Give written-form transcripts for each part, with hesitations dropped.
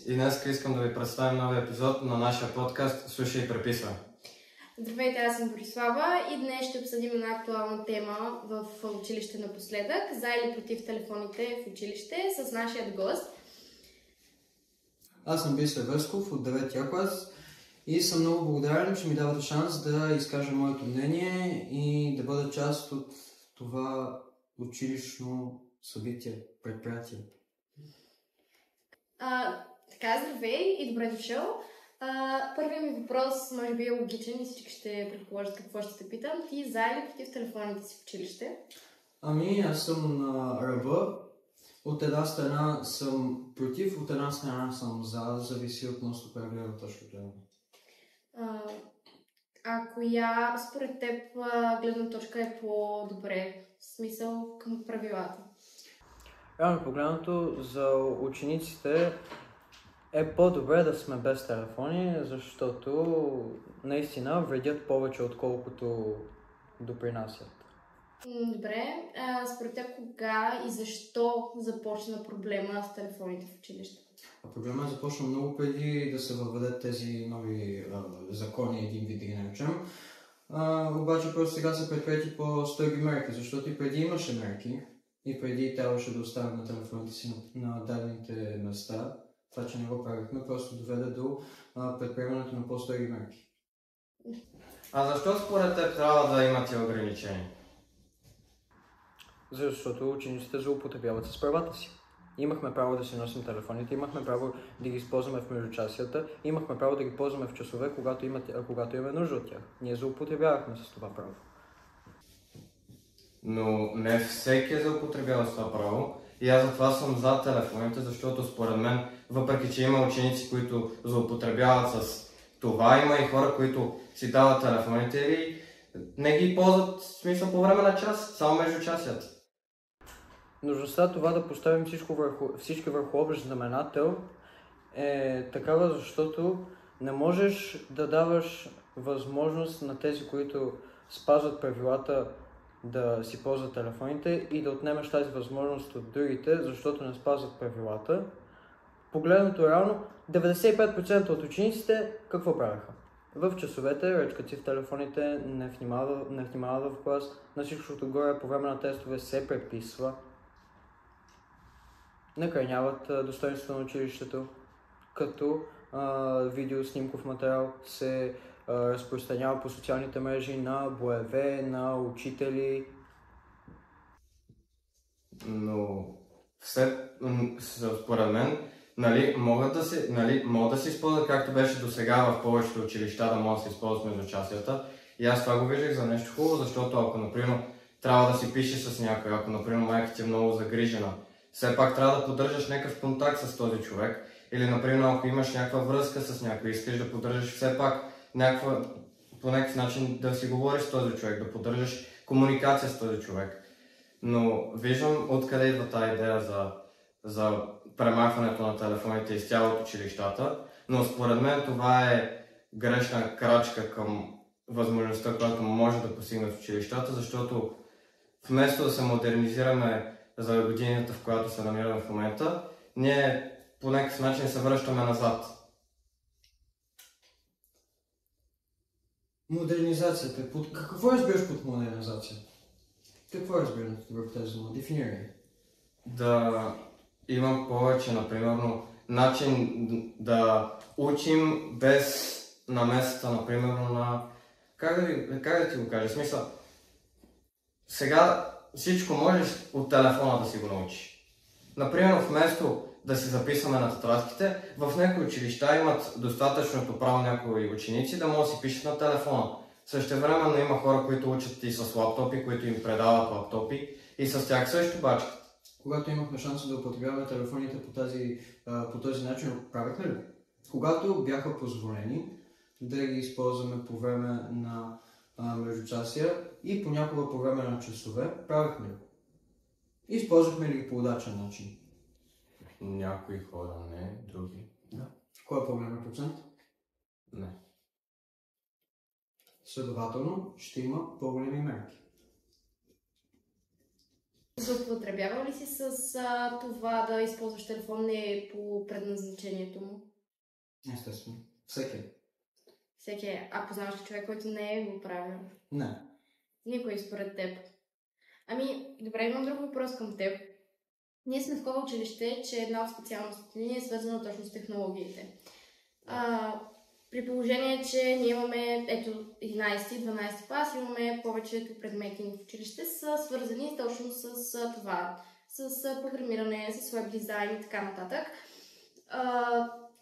и днес искам да ви представим новия епизод на нашия подкаст "Слушай и преписвай". Здравейте, аз съм Борислава и днес ще обсъдим една актуална тема в училище напоследък. За или против телефоните в училище с нашия гост. Аз съм Бисер Весков от 9-я клас и съм много благодарен, че ми давате шанс да изкажа моето мнение и да бъда част от това училищно събитие, предприятие. Така, здравей и добре дошъл. Първият ми въпрос може би е логичен и всички ще предположат какво ще те питам. Ти за или против телефоните си в училище? Аз съм на ръба. От една страна съм против, от една страна съм за, зависи относно коя гледна точка гледам. Коя според теб гледна точка е по-добре, в смисъл към правилата? Реално погледнато, за учениците е по-добре да сме без телефони, защото наистина вредят повече, отколкото допринасят. Добре. Според теб кога и защо започна проблема с телефоните в училище? Проблемът започна много преди да се въведат тези нови закони, един вид да ги наречем. Обаче просто сега са предприяти по-строги мерки, защото и преди имаше мерки и преди трябваше да оставим на телефоните си на дадените места. Това, че не го правихме, просто доведе до предприемането на по-строги мерки. А защо според теб трябва да има тия ограничения? Защото учениците злоупотребяват с правата си. Имахме право да си носим телефоните, имахме право да ги използваме в междучасията, имахме право да ги ползваме в часове, когато имаме нужда от тях. Ние злоупотребявахме с това право. Но не всеки е злоупотребява с това право. И аз затова съм за телефоните, защото според мен, въпреки че има ученици, които злоупотребяват с това, има и хора, които си дават телефоните и не ги ползват, в смисъл, по време на час, само между часията. Нужността това да поставим всички върху общ знаменател е такава, защото не можеш да даваш възможност на тези, които спазват правилата, да си ползват телефоните и да отнемеш тази възможност от другите, защото не спазват правилата. Погледнато реално, 95% от учениците какво правеха? В часовете речкат си в телефоните, не внимава в клас, на всичкото горе по време на тестове се преписва, накърняват достойнството на училището, като видеоснимков материал се разпространява по социалните мрежи на боеве, на учители. Но според мен, могат да се използват, както беше до сега в повечето училища, да могат да се използват междучасията. И аз това го виждах за нещо хубаво, защото ако, например, трябва да си пишеш с някой, ако, например, майка ти е много загрижена, все пак трябва да поддържаш някакъв контакт с този човек. Или, например, ако имаш някаква връзка с някой, искаш да поддържаш все пак по някакъв начин да си говориш с този човек, да поддържаш комуникация с този човек. Но виждам откъде идва тази идея за премахването на телефоните изцяло от училищата, но според мен това е грешна крачка към възможността, която може да постигнат училищата, защото вместо да се модернизираме за годината, в която се намираме в момента, ние по някакъв начин се връщаме назад. Модернизацията. Какво разбираш под модернизация? Какво разбираш върху тази дума? Дефинирай. Да имам повече, например, начин да учим без намесата, например, на... Как да ти го кажа? В смисъл, сега всичко можеш от телефона да си го научиш. Например, вместо да си записваме на тетрадките, в някои училища имат достатъчното право някои ученици да могат да си пишат на телефона. Същевременно има хора, които учат и с лаптопи, които им предават лаптопи и с тях също бачкат. Когато имахме шанса да употребяваме телефоните по този начин, правихме ли? Когато бяха позволени да ги използваме по време на междучасия и понякога по време на часове, правихме ли? Използвахме ли ги по удачен начин? Някои хора не, други. Да. Кой е по-голям процент? Не. Следователно ще има по-големи мерки. злоупотребявал ли си с това да използваш телефон не по предназначението му? Естествено. Всеки. Всеки е. А познаваш ли човек, който не е го правил? Не. Никой според теб. Ами, добре, имам друг въпрос към теб. Ние сме в такова училище, че една от специалностите ни е свързана точно с технологиите. При положение, че ние имаме, ето, 11-12 клас, имаме повечето предмети в училище са свързани точно с това, с програмиране, с веб дизайн и така нататък.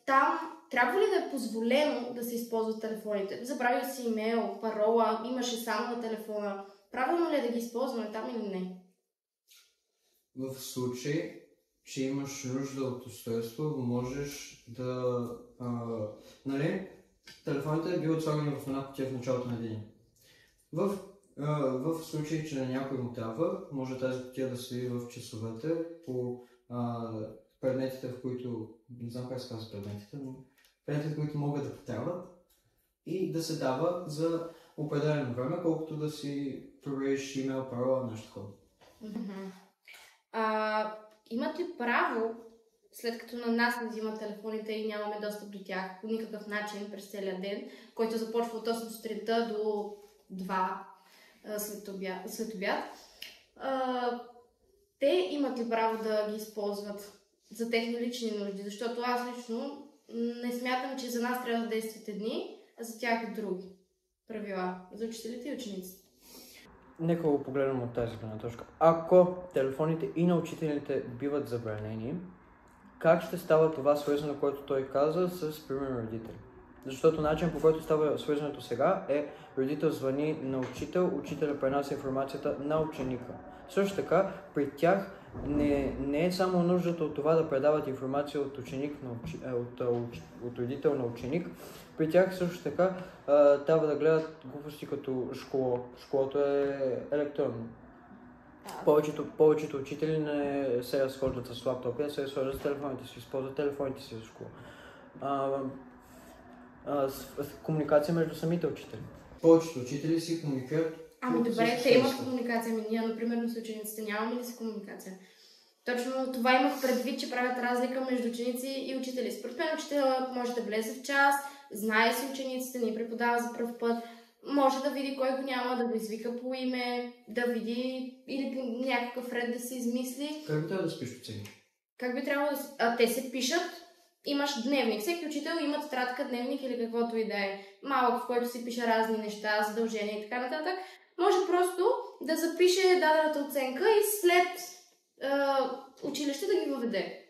Там трябва ли да е позволено да се използват телефоните? Забравил си имейл, парола, имаше само на телефона. Правилно ли е да ги използваме там или не? В случай, че имаш нужда от устройство, можеш да... нали, телефоните биват слагани в една кутия в началото на деня. В случай, че на някой му трябва, може тази кутия да стои в часовете по предметите, в които... Не знам как се казва предметите, но предметите, които могат да потребват и да се дава за определено време, колкото да си провериш имейл, парола, нещо такова. Имат ли право, след като на нас не взимат телефоните и нямаме достъп до тях по никакъв начин през целия ден, който започва от 8 сутринта до 2 след обяд, те имат ли право да ги използват за техни лични нужди? Защото аз лично не смятам, че за нас трябва да действат едни, а за тях и други правила. За учителите и учениците. Нека го погледнем от тази гледна точка. Ако телефоните и на учителите биват забранени, как ще става това свързано, което той каза, с примерно родители? Защото начин, по който става свързането сега е родител звъни на учител, учителя пренася информацията на ученика. Също така, при тях не е само нуждата от това да предават информация от ученик от родител на ученик. При тях също така трябва да гледат глупости като школа. Школата е електронно. Повечето учители не се разхождат с лаптопи, а се разхождат с телефоните си, използват телефоните си за школа. Комуникация между самите учители. Повечето учители си комуникират. Ами добре, те имат комуникация, ние, например, с учениците нямаме ли си комуникация? Точно това имах предвид, че правят разлика между ученици и учители. Според мен учителя може да влезе в час, знае си учениците, ни преподава за пръв път, може да види кой го няма, да го извика по име, да види или по някакъв ред да се измисли. Как би трябвало да спиш оценки? Как би трябвало да те се пишат, имаш дневник. Всеки учител има тетрадка, дневник или каквото и да е. Малък, в който се пише разни неща, задължения и така нататък. Може просто да запише дадената оценка и след училище да ги въведе.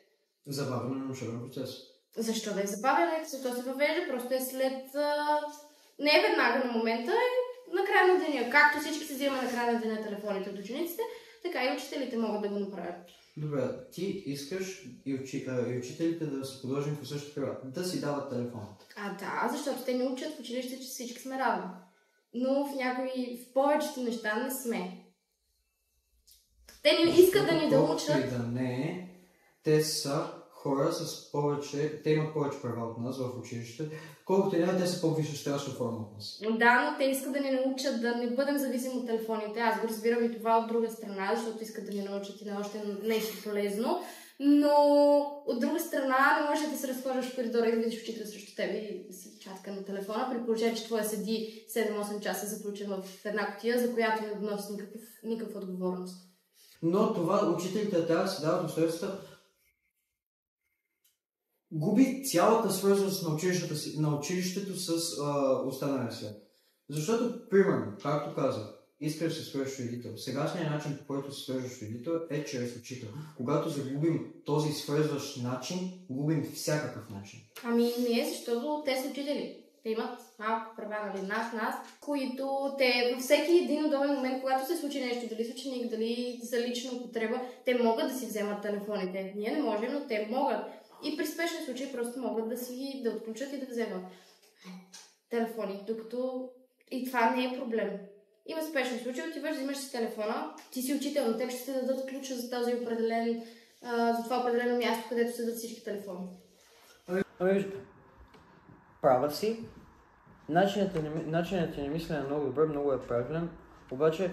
Забавяне на учебен процес. Защо да е забавяне? Защо се въвежда? Просто е след... не е веднага на момента, е на края на деня. Както всички се взимаме на края на деня телефоните от учениците, така и учителите могат да го направят. Добре, ти искаш и учителите да са подложени по същото правила, да си дават телефон. Да, защото те ни учат в училище, че всички сме равни. Но в повечето неща не сме. Те не искат да ни да учат. И да не, те са хора с повече, те имат повече права от нас в училище, колкото няма, те са по-висшестояща форма от нас. Да, но те искат да ни научат да не бъдем зависими от телефоните. Аз го разбирам и това от друга страна, защото искат да ни научат и на още нещо полезно. Но от друга страна не може да се разхождаш в коридора и да видиш учител срещу теб и да си чатка на телефона, при положение, че твоя седи 7-8 часа заключен в една кутия, за която не носи никаква отговорност. Но това учителите трябва да си дават устройствата, губи цялата свързаност на училището с останалия свят. Защото, примерно, както казах, искаш да се свържеш родител. Сегашният начин, по който се свържеш родител, е чрез учител. Когато загубим този свързващ начин, губим всякакъв начин. Ами не, защото те са учители. Те имат малко права, нали, нас, които те във всеки един удобен момент, когато се случи нещо, дали с ученик, дали за лична употреба, те могат да си вземат телефоните. Ние не можем, но те могат. И при спешни случаи просто могат да отключат и да вземат телефони, докато и това не е проблем. Има спешни случаи, отиваш, взимаш си телефона, ти си учител, но те ще те дадат ключа за този определен, за това определено място, където седат всички телефони. Права си. Начинът ти на мислене е много добър, много е правилен, обаче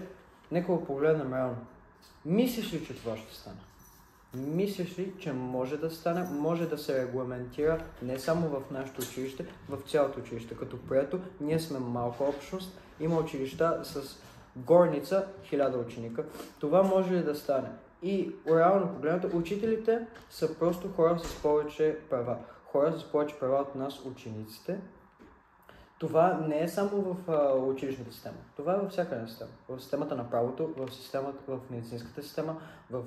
нека го погледнем реално. Мислиш ли, че това ще стане? Мислиш ли, че може да стане, може да се регламентира не само в нашето училище, в цялото училище? Като прието, ние сме малка общност, има училища с горница 1000 ученика. Това може ли да стане? И реално погледнато, учителите са просто хора с повече права. Хора с повече права от нас, учениците. Това не е само в училищната система. Това е във всяка една система. В системата на правото, в медицинската система, в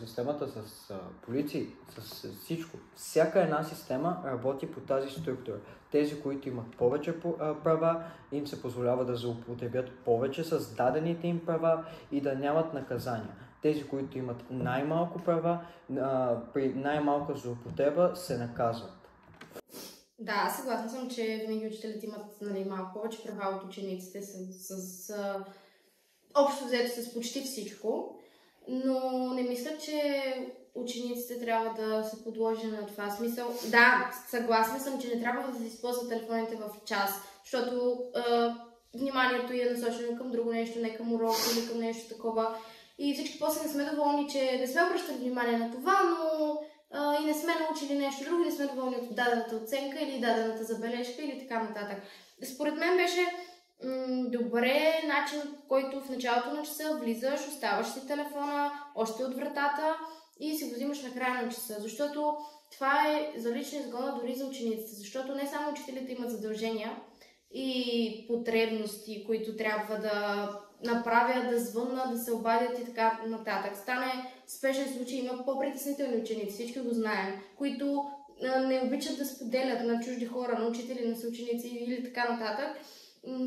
системата с полиции, с всичко. Всяка една система работи по тази структура. Тези, които имат повече права, им се позволява да злоупотребят повече с дадените им права и да нямат наказания. Тези, които имат най-малко права, при най-малка злоупотреба се наказват. Да, съгласна съм, че винаги учителите имат, нали, малко повече права от учениците с общо взето с почти всичко, но не мисля, че учениците трябва да се подложи на това смисъл. Да, съгласна съм, че не трябва да се използват телефоните в час, защото вниманието е насочено към друго нещо, не към урок или към нещо такова. И всички после не сме доволни, че не сме обръщали внимание на това, но и не сме научили нещо друго, не сме доволни от дадената оценка или дадената забележка или така нататък. Според мен беше добре начин, по който в началото на часа влизаш, оставаш си телефона още от вратата и си го взимаш на края на часа, защото това е за лична изгода дори за учениците, защото не само учителите имат задължения и потребности, които трябва да направят, да звъннат, да се обадят и така нататък. Стане спешен случай, има по-притеснителни ученици, всички го знаем, които не обичат да споделят на чужди хора, на учители, на съученици или така нататък,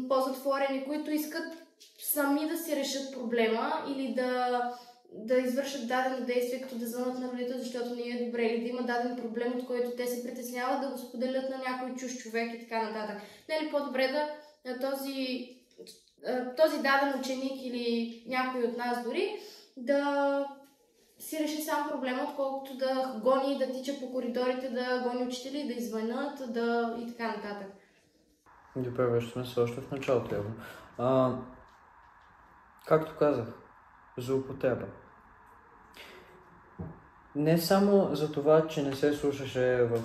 по-затворени, които искат сами да си решат проблема или да извършат дадено действие, като да звънат на родител, защото не е добре, или да има даден проблем, от който те се притесняват, да го споделят на някой чужд човек и така нататък. Не е ли по-добре да този даден ученик или някой от нас дори да си реши сам проблема, отколкото да гони и да тича по коридорите, да гони учители, да извънат, и така нататък. Добре, вече сме се още в началото, явно. Както казах, злоупотреба. Не само за това, че не се слушаше в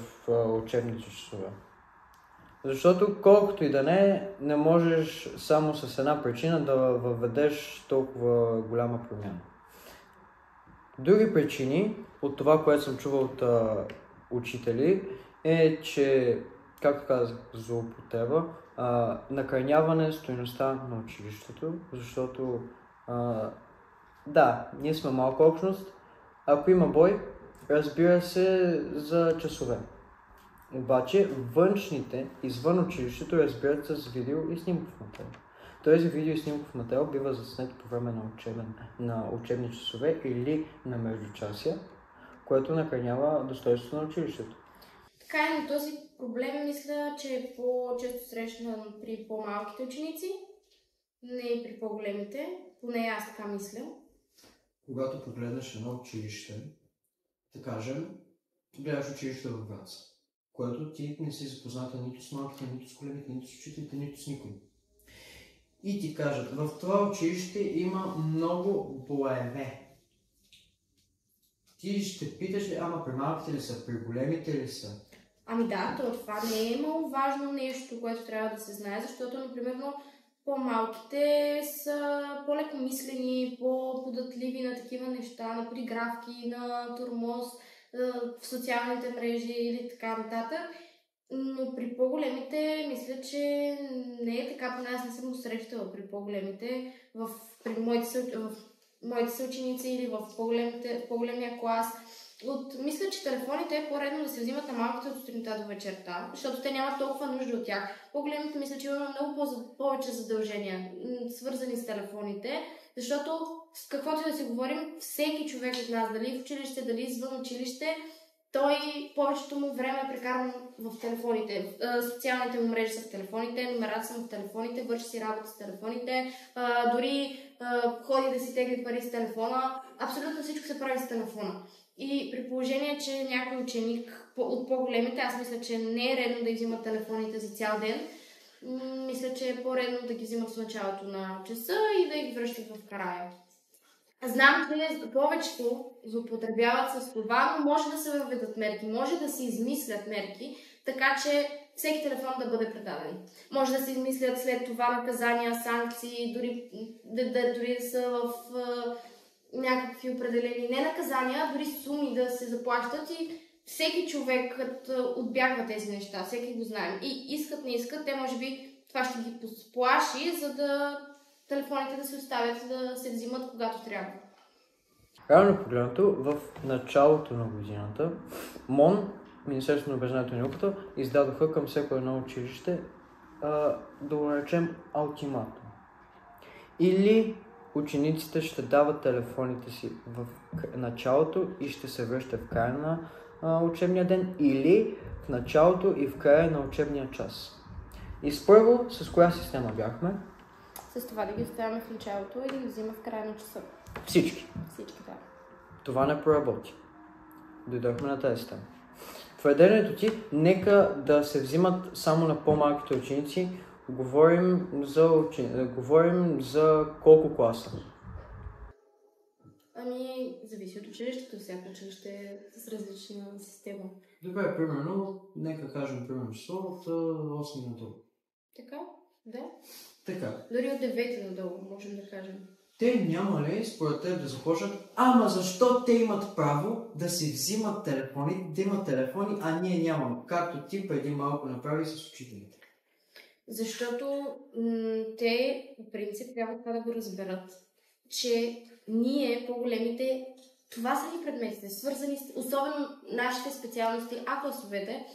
учебните часове. Защото колкото и да не можеш само с една причина да въведеш толкова голяма промяна. Други причини от това, което съм чувал от учители, е, че, както казах, злоупотреба, накърняване стойността на училището, защото да, ние сме малка общност, ако има бой, разбира се за часове. Обаче външните, извън училището, разбират с видео и снимков материал. Този видео и снимков материал бива заснет по време на учебни часове или на междучасия, което накърнява достойството на училището. Така е, но този проблем мисля, че е по-често срещан при по-малките ученици, не и при по-големите, поне аз така мисля. Когато погледнеш едно училище, да кажем, гледаш училище в Враца, което ти не си запозната нито с малките, нито с големите, нито с учителите, нито с никой. И ти кажат, в това училище има много боеве. Ти ще питаш ли, ама при малките ли са, при големите ли са? Ами да, това не е много важно нещо, което трябва да се знае, защото, например, по-малките са по-лекомислени, по-податливи на такива неща, на пригравки, на тормоз в социалните мрежи или така нататък. Но при по-големите, мисля, че не е така, поне аз не съм го срещала при по-големите, при моите съученици или в по-големия клас. Мисля, че телефоните е по-редно да се взимат на малките от сутринта до вечерта, защото те нямат толкова нужда от тях. По-големите мисля, че имаме много повече задължения, свързани с телефоните, защото с каквото и да си говорим, всеки човек от нас, дали в училище, дали извън училище, той повечето му време е прекарано в телефоните. Социалните му мрежи са в телефоните, номерата са в телефоните, върши си работа с телефоните, дори ходи да си тегли пари с телефона. Абсолютно всичко се прави с телефона. И при положение, че някой ученик от по-големите, аз мисля, че не е редно да ги взимат телефоните за цял ден. Мисля, че е по-редно да ги взимат в началото на часа и да ги връщат в края. Знам, че повечето злоупотребяват с това, но може да се въведат мерки, може да се измислят мерки, така че всеки телефон да бъде предаден. Може да се измислят след това наказания, санкции, дори да са в някакви определени не наказания, а дори суми да се заплащат и всеки човек отбягва тези неща, всеки го знаем. И искат, не искат, те може би това ще ги сплаши, за да телефоните да се оставят, да се взимат когато трябва. Реално погледнато, в началото на годината, МОН, Министерството на образованието и науката, издадоха към всяко едно училище, да го наречем ултиматум. Или учениците ще дават телефоните си в началото и ще се връщат в края на учебния ден, или в началото и в края на учебния час. И първо, с коя система бяхме? С това да ги оставяме в началото и да ги взима в края на часа. Всички. Всички, да. Това не проработи. Дойдохме на тази система. Твърдението ти, нека да се взимат само на по-малките ученици, говорим за колко класа? Ами, зависи от училището. Всяко училище е с различна система. Добре, примерно, нека кажем примерно число от 8 надолу. Така? Да. Така. Дори от 9 надолу, можем да кажем. Те няма ли, според теб, да започнат, ама защо те имат право да си взимат телефони, да имат телефони, а ние нямаме, както ти преди малко направи с учителите? Защото те, по принцип, трябва това да го разберат, че ние, по-големите, това са ни предметите, свързани с, особено нашите специалности, класовете,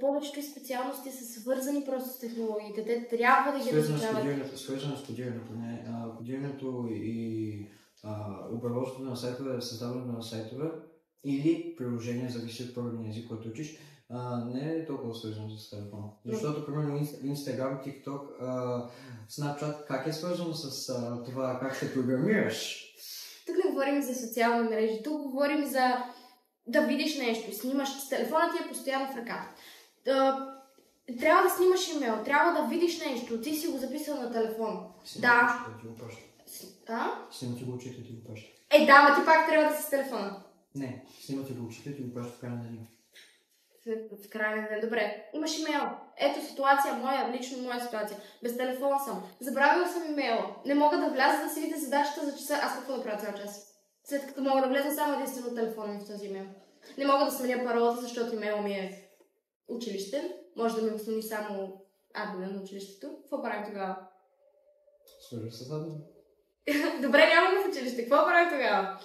повечето специалности са свързани просто с технологиите. Те трябва да ги разучават. Свързано с кодирането. Кодирането и обработката на сайтове, създаването на сайтове или приложения, зависи от първия език, който учиш, не е толкова свързано с телефона. Защото, примерно, Instagram, TikTok, Snapchat, как е свързано с това как ще програмираш? Тук не говорим за социални мрежи, тук говорим за да видиш нещо, снимаш с телефона ти е постоянно в ръка. Трябва да снимаш имейл, трябва да видиш нещо, ти си го записал на телефон. Да. Снимате го учител, ти го праща. Да, ма ти пак трябва да си с телефона. Не, снимате го учител, ти го праща в края на деня. В края на ден. Добре, имаш имейл. Ето ситуация, лично моя ситуация. Без телефон съм. Забравила съм имейла. Не мога да вляза да си видя задачата за часа. Аз какво да правя цял час? След като мога да влеза само единствено телефона ми в този имейл. Не мога да сменя паролата, защото имейл ми е училищен. Може да ми го смени само админа на училището. Какво правим тогава? Свържи се задно. Добре, няма в училище. Какво правим тогава?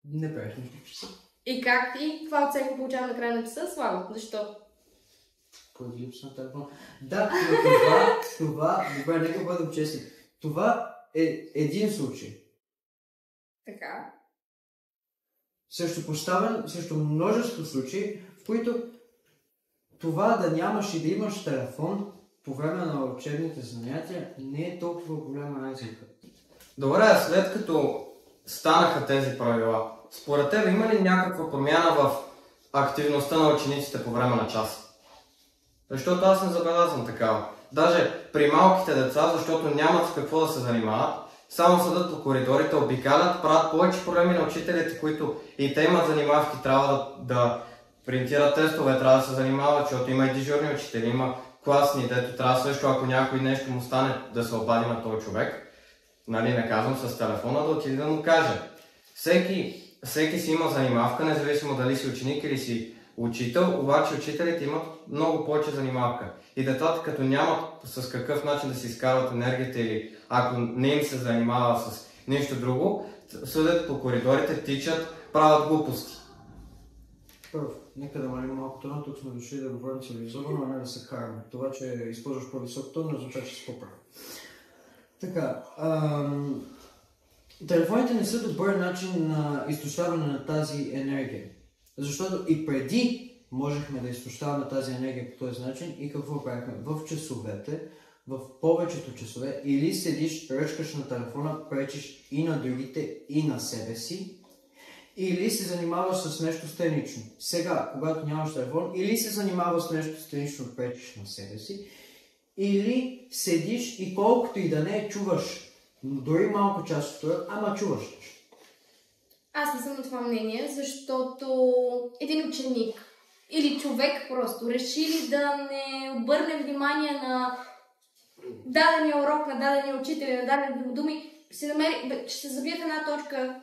Не правиш нищо в часа. И как? И каква оценка получавам на края на часа? Слабо. Защо? Поради липса на телефон. Да, но това, добре, нека бъдем честни. Това е един случай. Така. Също поставен, също множество случаи, в които това да нямаш и да имаш телефон по време на учебните занятия не е толкова голяма разлика. Добре, след като станаха тези правила, според теб има ли някаква промяна в активността на учениците по време на час? Защото аз не забелязвам такава. Даже при малките деца, защото нямат с какво да се занимават, само седат по коридорите, обикалят, правят повече проблеми на учителите, които и те имат занимавки, трябва да принтират тестове, трябва да се занимават, защото има и дежурни учители, има класни, дето трябва също, ако някой нещо му стане, да се обади на този човек. Нали, не казвам с телефона, да отиде да му каже. Всеки си има занимавка, независимо дали си ученик или си учител, обаче учителите имат много повече занимавка. И децата, като нямат с какъв начин да си изкарват енергията или ако не им се занимава с нищо друго, съдят по коридорите, тичат, правят глупости. Първо, нека да малим малко тона, тук сме дошли да говорим цивилизовано, а не да се караме. Това, че използваш по-висок тон, не означава, че си по-прав. Така, телефоните не са добър начин на изтощаване на тази енергия. Защото и преди можехме да изтощаваме тази енергия по този начин и какво правихме? В часовете, в повечето часове, или седиш, ръчкаш на телефона, пречиш и на другите, и на себе си, или се занимаваш с нещо странично. Сега, когато нямаш телефон, или се занимаваш с нещо странично, пречиш на себе си, или седиш и колкото и да не чуваш Но дори малко част от това, ама чуваш. Аз не съм на това мнение, защото един ученик или човек просто реши ли да не обърне внимание на дадения урок, на дадения учител, на дадени думи, ще се забие в една точка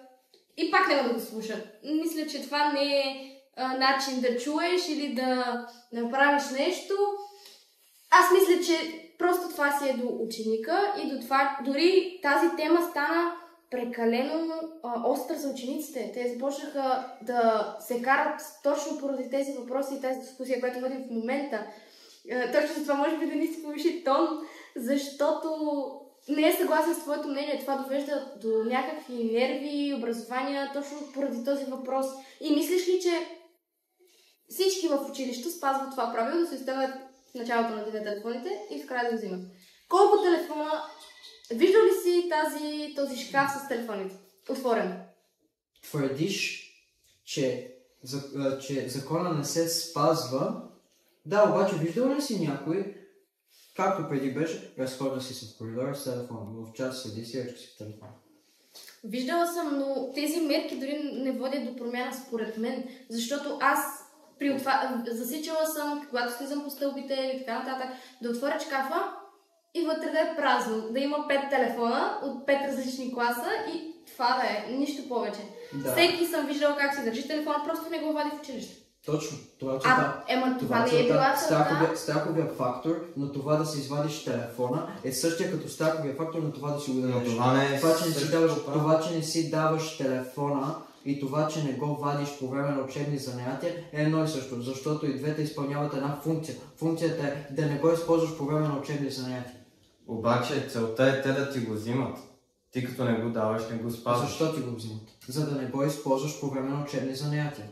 и пак няма да го слушат. Мисля, че това не е начин да чуеш или да направиш нещо. Аз мисля, че просто това си е до ученика и до това, дори тази тема стана прекалено остра за учениците. Те започнаха да се карат точно поради тези въпроси и тази дискусия, която водим в момента. Точно за това може би да ни си повиши тон, защото не е съгласен с твоето мнение. Това довежда до някакви нерви, образования, точно поради този въпрос. И мислиш ли, че всички в училището спазват това правило да се оставят в началото на деня телефоните и в края да го взимат? Колко телефона... Виждал ли си този шкаф с телефоните? Отворен. Твърдиш, че закона не се спазва. Да, обаче виждал ли си някой, както преди беше, разхода си се в коридора с телефона, в час седи си, речка си в телефона? Виждала съм, но тези мерки дори не водят до промяна според мен, защото аз засичала съм, когато слизам по стълбите или така нататък, да отворя шкафа и вътре да е празно, да има 5 телефона от 5 различни класа и това да е, нищо повече. Да. Всеки съм виждала как си държи телефона, просто не го вади в училище. Точно, това е целта. Това не е била целта. Страховия фактор на това да си извадиш телефона е същия като страховия фактор на това да си го дадеш. Това, че не си даваш телефона и това, че не го вадиш по време на учебни занятия е едно и също, защото и двете изпълняват една функция. Функцията е да не го използваш по време на учебни занятия. Обаче целта е те да ти го взимат. Ти като не го даваш, не го спазваш. Защо ти го взимат? За да не го използваш по време на учебни занятия.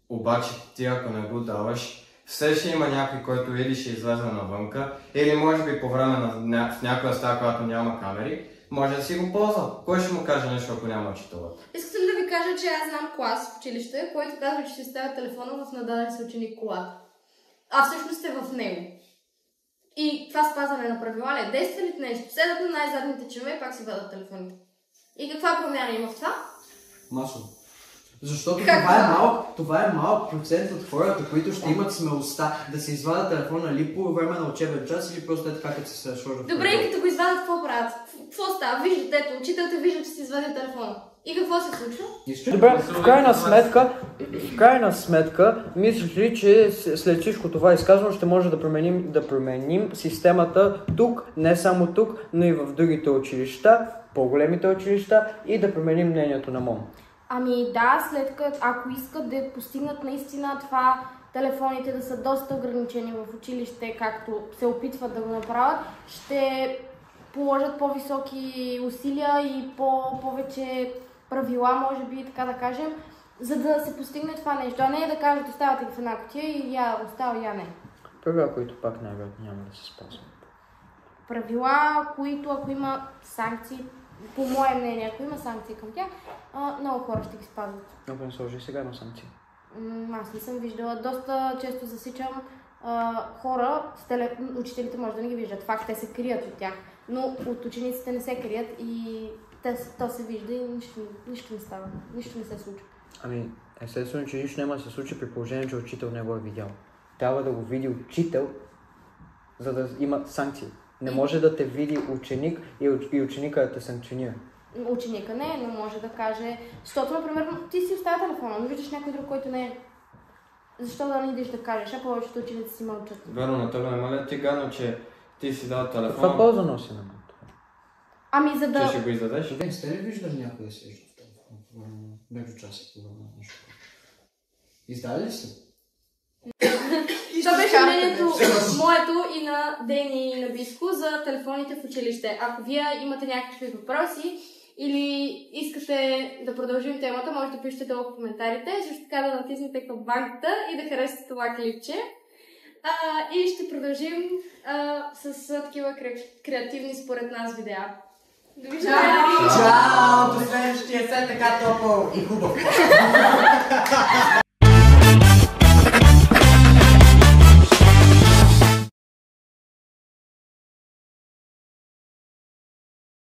Обаче ти ако не го даваш, все ще има някой, който или ще излезе навънка, или може би по време в някоя стая, която няма камери, може да си го ползва. Кой ще му каже нещо, ако няма учителът? Искате ли да ви кажа, че аз знам клас в училище, който казва, че ще ставя телефона в нададен си ученик колата. А всъщност сте в него. И това спазване на правила ли? Действа ли нещо? Седат на най-задните чуме и пак си вадат телефоните. И каква промяна има в това? Масово. Защото това е малък процент от хората, които ще имат смелостта да се извадят телефона или по време на учебен час, или просто е така, като се сложат. Добре, и като го извадят, какво правят? Какво става? Виждате, ето, учителите виждат, че си извадят телефона. И какво се случва? Добре, в крайна сметка, мислиш ли, че след всичко това изказване ще може да променим системата тук, не само тук, но и в другите училища, по-големите училища и да променим мнението на МОН? Ами да, след като ако искат да постигнат наистина това, телефоните да са доста ограничени в училище, както се опитват да го направят, ще положат по-високи усилия и повече правила, може би, така да кажем, за да се постигне това нещо. А не е да кажат, оставате ги в една кутия и я остава, я не. Правила, които пак най-вероятно няма да се спазват. Правила, които ако има санкции, по мое мнение, ако има санкции към тях, много хора ще ги спазват. Ако не сложи, сега има санкции. Аз не съм виждала. Доста често засичам хора, учителите може да не ги виждат. Факт, те се крият от тях. Но от учениците не се крият и то се вижда и нищо не става. Нищо не се случва. Ами, естествено, че нищо няма да се случи при положение, че учител не го е видял. Трябва да го види учител, за да има санкции. Не може да те види ученик и ученика да те санкционира. Ученика не, но може да каже... Защото, например, ти си оставя телефона, но виждаш някой друг, който не е. Защо да не идеш да кажеш, а повечето ученици си мълчат? Верно, на тебе не ме ти гадно, че ти си дал телефона. Каква полза носи на мен? Ами за да... Че ще го издадеш? Не сте ли виждали някой да седи в телефона? Между часа и половина нещо. Издали ли сте? Това беше мнението моето и на Дени и на Биско за телефоните в училище. Ако вие имате някакви въпроси или искате да продължим темата, може да пишете долу в коментарите, също така да натиснете камбанката и да харесате това клипче. И ще продължим с такива креативни според нас видеа. Довиждане! Чао! До следващия след така топъл и хубав!